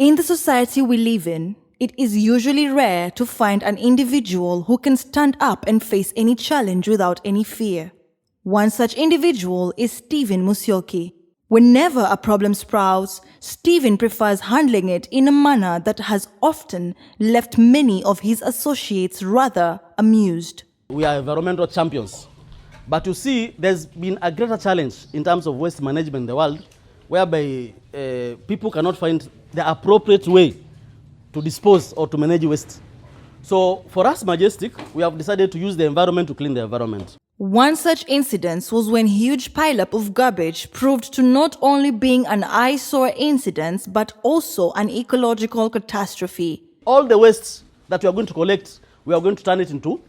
In the society we live in, it is usually rare to find an individual who can stand up and face any challenge without any fear. One such individual is Stephen Musyoki. Whenever a problem sprouts, Stephen prefers handling it in a manner that has often left many of his associates rather amused. We are environmental champions. But you see, there's been a greater challenge in terms of waste management in the world, whereby people cannot find the appropriate way to dispose or to manage waste. So for us, Majestic, we have decided to use the environment to clean the environment. One such incident was when huge pileup of garbage proved to not only being an eyesore incident, but also an ecological catastrophe. All the waste that we are going to collect, we are going to turn it into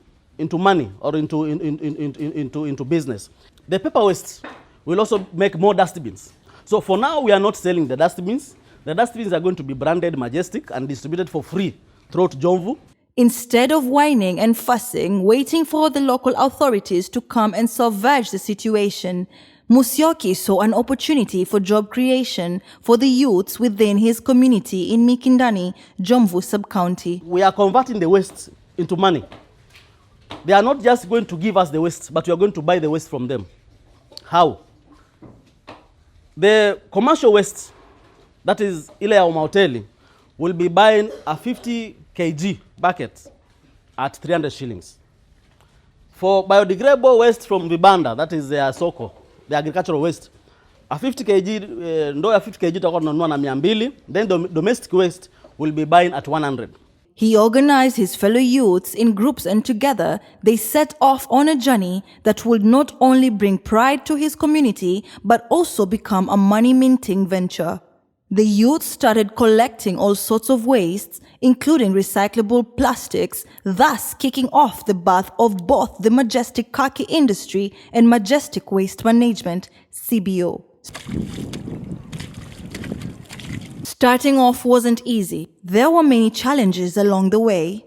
money or into business. The paper waste will also make more dustbins. So for now, we are not selling the dustbins. The dustbins are going to be branded Majestic and distributed for free throughout Jomvu. Instead of whining and fussing, waiting for the local authorities to come and salvage the situation, Musyoki saw an opportunity for job creation for the youths within his community in Mikindani, Jomvu sub-county. We are converting the waste into money. They are not just going to give us the waste, but we are going to buy the waste from them. How? The commercial waste, that is ile ya mahoteli, will be buying a 50 kg bucket at 300 shillings. For biodegradable waste from vibanda, that is soko, the agricultural waste, a 50 kg, ndo ya 50 kg tutakuwa tunanunua na 200, then the domestic waste will be buying at 100. He organized his fellow youths in groups, and together they set off on a journey that would not only bring pride to his community, but also become a money-minting venture. The youth started collecting all sorts of wastes, including recyclable plastics, thus kicking off the birth of both the Majestic Khaki industry and Majestic Waste Management, CBO. Starting off wasn't easy. There were many challenges along the way,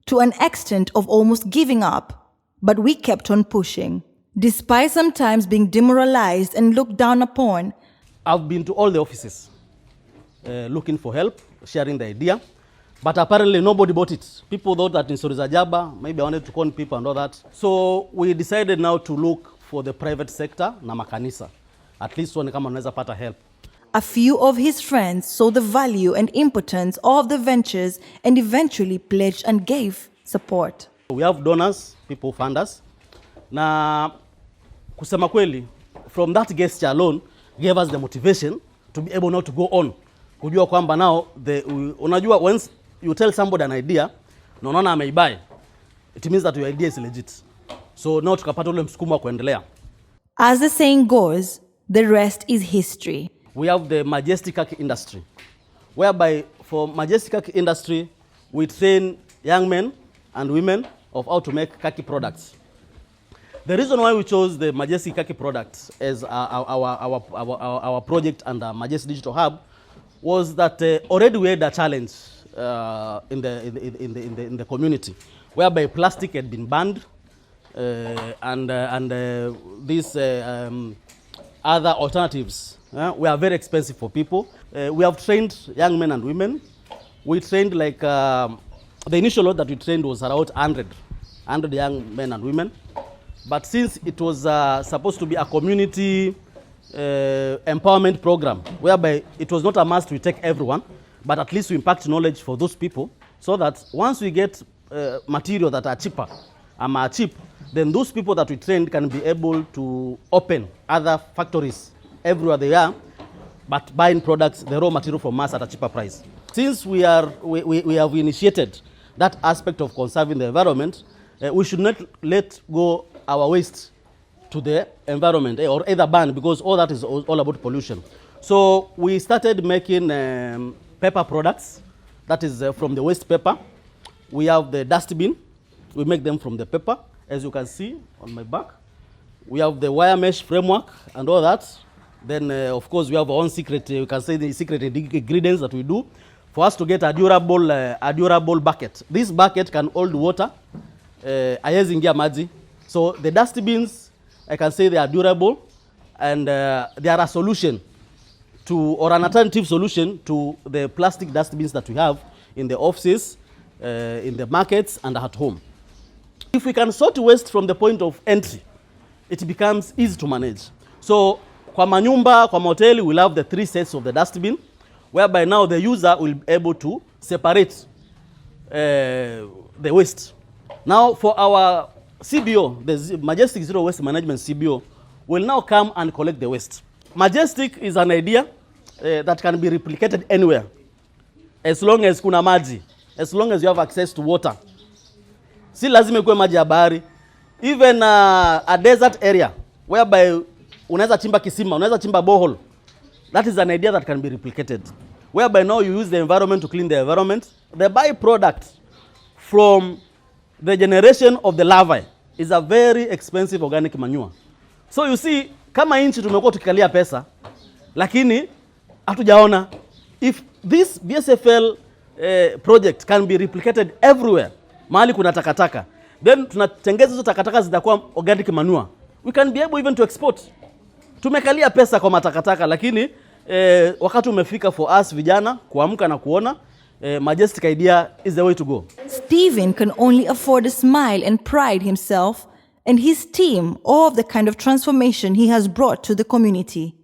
to an extent of almost giving up, but we kept on pushing. Despite sometimes being demoralized and looked down upon, I've been to all the offices looking for help, sharing the idea, but apparently nobody bought it. People thought that in Sorizajaba, maybe I wanted to con people and all that. So we decided now to look for the private sector na makanisa. At least one kama unaweza pata help. A few of his friends saw the value and importance of the ventures and eventually pledged and gave support. We have donors, people who fund us. Na kusema kweli, from that gesture alone, gave us the motivation to be able now to go on. Kujua kwamba now, unajua once you tell somebody an idea, na unaona ameibuy, it means that your idea is legit. So now tukapata ule msukumo wa kuendelea. As the saying goes, the rest is history. We have the Majestic Khaki industry, whereby for Majestic Khaki industry, we train young men and women of how to make khaki products. The reason why we chose the Majestic Khaki products as our project under Majestic Digital Hub was that already we had a challenge in the community, whereby plastic had been banned and these other alternatives were very expensive for people. We have trained young men and women. We trained like, the initial lot that we trained was around 100 young men and women. But since it was supposed to be a community empowerment program, whereby it was not a must we take everyone, but at least we impact knowledge for those people, so that once we get material that are cheaper, are cheap, then those people that we trained can be able to open other factories everywhere they are, but buying products, the raw material from us at a cheaper price. Since we have initiated that aspect of conserving the environment, we should not let go our waste to the environment or either ban, because all that is all about pollution. So we started making paper products, that is from the waste paper. We have the dustbin, we make them from the paper, as you can see on my back. We have the wire mesh framework and all that. Then, of course, we have our own secret, you can say the secret ingredients that we do for us to get a durable bucket. This bucket can hold water, ayazingia maji. So the dustbins, I can say they are durable, and they are a solution or an alternative solution to the plastic dustbins that we have in the offices, in the markets, and at home. If we can sort waste from the point of entry, it becomes easy to manage. So, kwa manyumba, kwa mahoteli, we'll have the 3 sets of the dustbin, whereby now the user will be able to separate the waste. Now, for our CBO, the Majestic Zero Waste Management CBO, will now come and collect the waste. Majestic is an idea that can be replicated anywhere, as long as kuna maji, as long as you have access to water. Si lazima ikuwe maji ya bahari. Even a desert area, whereby unaweza chimba kisima, unaweza chimba borehole. That is an idea that can be replicated, whereby now you use the environment to clean the environment. The byproduct from the generation of the larvae is a very expensive organic manure. So you see, kama inchi tumekuwa tukikalia pesa, lakini hatujaona. If this BSFL project can be replicated everywhere, mahali kuna takataka, then tunatengeza hizo takataka zitakuwa organic manure. We can be able even to export. Tumekalia pesa kwa matakataka, lakini wakati umefika for us vijana kuamka na kuona Majestic idea is the way to go. Stephen can only afford a smile and pride himself and his team of the kind of transformation he has brought to the community.